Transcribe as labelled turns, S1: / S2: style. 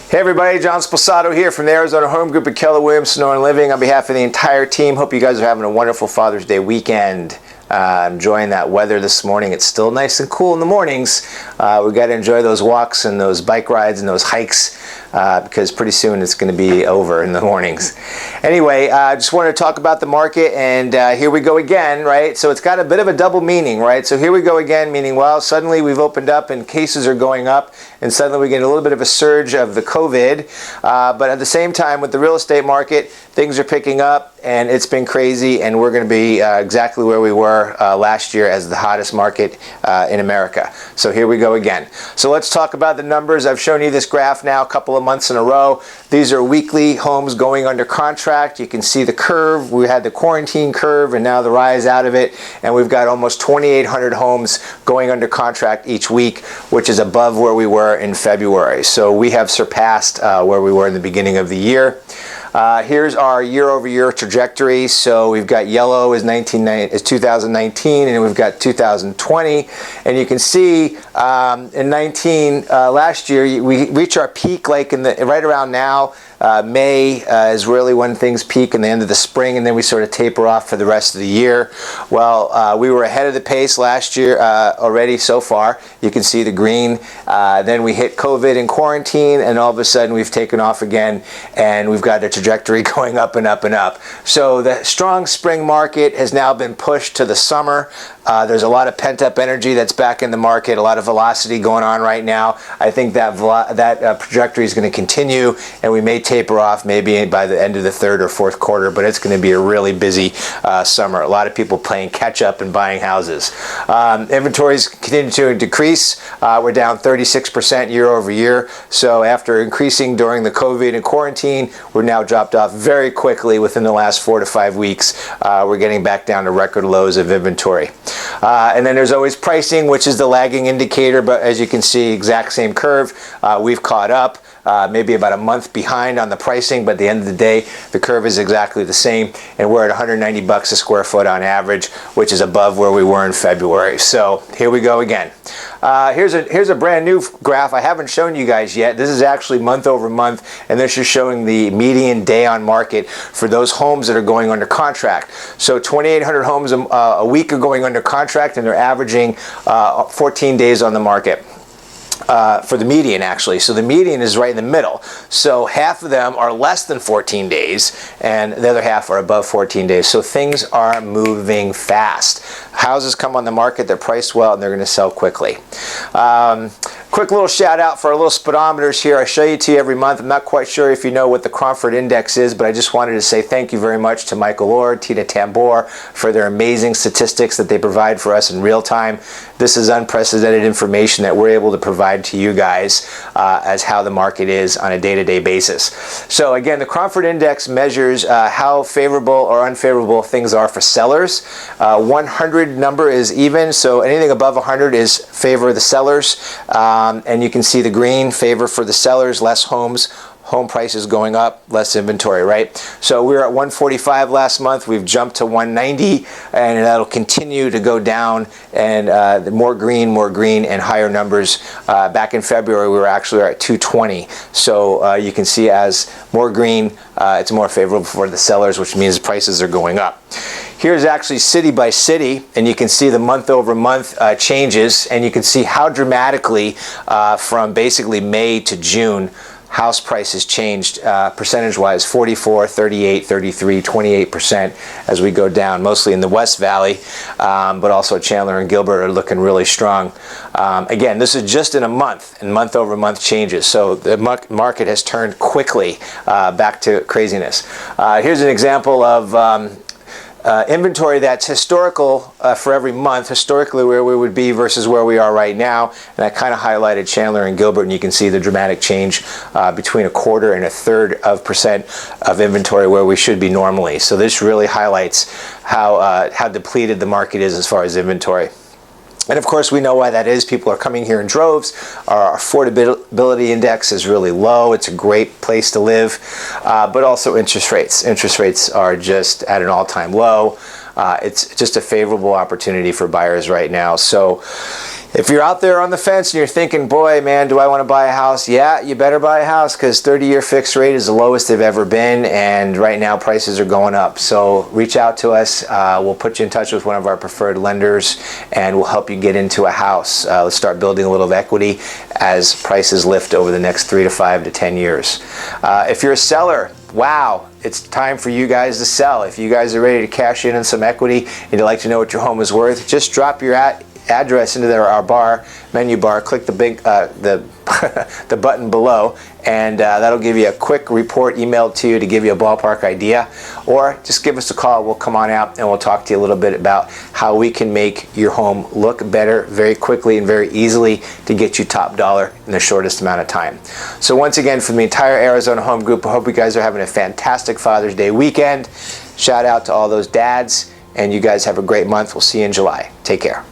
S1: Hey everybody, John Sposato here from the Arizona Home Group at Keller Williams Sonora Living. On behalf of the entire team, hope you guys are having a wonderful Father's Day weekend. Enjoying that weather this morning. It's still nice and cool in the mornings. We got to enjoy those walks and those bike rides and those hikes because pretty soon it's going to be over in the mornings. Anyway, I just wanted to talk about the market, and here we go again, right? So it's got a bit of a double meaning, right? So here we go again, meaning, well, suddenly we've opened up and cases are going up, and suddenly we get a little bit of a surge of the COVID. But at the same time, with the real estate market, things are picking up, and it's been crazy, and we're going to be exactly where we were last year as the hottest market in America. So here we go again. So let's talk about the numbers. I've shown you this graph now a couple of months in a row. These are weekly homes going under contract. You can see the curve. We had the quarantine curve and now the rise out of it, and we've got almost 2,800 homes going under contract each week, which is above where we were in February. So we have surpassed where we were in the beginning of the year. Here's our year-over-year trajectory. So we've got yellow is 2019, and we've got 2020. And you can see in 19 last year we reach our peak like right around now. May is really when things peak in the end of the spring, and then we sort of taper off for the rest of the year. Well, we were ahead of the pace last year already so far. You can see the green. Then we hit COVID and quarantine, and all of a sudden we've taken off again, and we've got a trajectory going up and up and up. So the strong spring market has now been pushed to the summer. There's a lot of pent-up energy that's back in the market, a lot of velocity going on right now. I think that trajectory is going to continue, and we may taper off maybe by the end of the third or fourth quarter, but it's going to be a really busy summer. A lot of people playing catch-up and buying houses. Inventories continue to decrease. We're down 36% year over year. So after increasing during the COVID and quarantine, we're now dropped off very quickly within the last 4 to 5 weeks. We're getting back down to record lows of inventory. And then there's always pricing, which is the lagging indicator, but as you can see, exact same curve. We've caught up. Maybe about a month behind on the pricing, but at the end of the day, the curve is exactly the same, and we're at 190 bucks a square foot on average, which is above where we were in February. So here we go again. Here's a brand new graph I haven't shown you guys yet. This is actually month over month, and this is showing the median day on market for those homes that are going under contract. So 2,800 homes a week are going under contract, and they're averaging 14 days on the market. For the median, actually. So the median is right in the middle. So half of them are less than 14 days, and the other half are above 14 days. So things are moving fast. Houses come on the market, they're priced well, and they're going to sell quickly. Quick little shout out for our little speedometers here. I show you to you every month. I'm not quite sure if you know what the Cromford Index is, but I just wanted to say thank you very much to Michael Lord, Tina Tambor for their amazing statistics that they provide for us in real time. This is unprecedented information that we're able to provide to you guys as how the market is on a day-to-day basis. So again, the Cromford Index measures how favorable or unfavorable things are for sellers. 100 number is even, so anything above 100 is favor of the sellers. And you can see the green, favor for the sellers, less homes. Home prices going up, less inventory, right? So we were at 145 last month. We've jumped to 190, and that'll continue to go down. And more green, and higher numbers. Back in February, we were actually at 220. So you can see as more green, it's more favorable for the sellers, which means prices are going up. Here's actually city by city, and you can see the month over month changes, and you can see how dramatically from basically May to June, house prices changed percentage-wise, 44, 38, 33, 28% as we go down, mostly in the West Valley, but also Chandler and Gilbert are looking really strong. Again, this is just in a month, and month-over-month changes, so the market has turned quickly back to craziness. Here's an example of inventory that's historical for every month, historically where we would be versus where we are right now. And I kind of highlighted Chandler and Gilbert, and you can see the dramatic change between a quarter and a third of percent of inventory where we should be normally. So this really highlights how depleted the market is as far as inventory. And of course, we know why that is. People are coming here in droves. Our affordability index is really low. It's a great place to live. But also interest rates. Interest rates are just at an all-time low. It's just a favorable opportunity for buyers right now. So if you're out there on the fence and you're thinking, boy, man, do I want to buy a house? Yeah, you better buy a house, because 30-year fixed rate is the lowest they've ever been, and right now prices are going up. So reach out to us. We'll put you in touch with one of our preferred lenders, and we'll help you get into a house. Let's start building a little of equity as prices lift over the next 3 to 5 to 10 years. If you're a seller, wow, it's time for you guys to sell. If you guys are ready to cash in on some equity and you'd like to know what your home is worth, just drop your address into our menu bar, click the big the button below, and that'll give you a quick report emailed to you to give you a ballpark idea. Or just give us a call. We'll come on out and we'll talk to you a little bit about how we can make your home look better very quickly and very easily to get you top dollar in the shortest amount of time. So once again, from the entire Arizona Home Group, I hope you guys are having a fantastic Father's Day weekend. Shout out to all those dads, and you guys have a great month. We'll see you in July. Take care.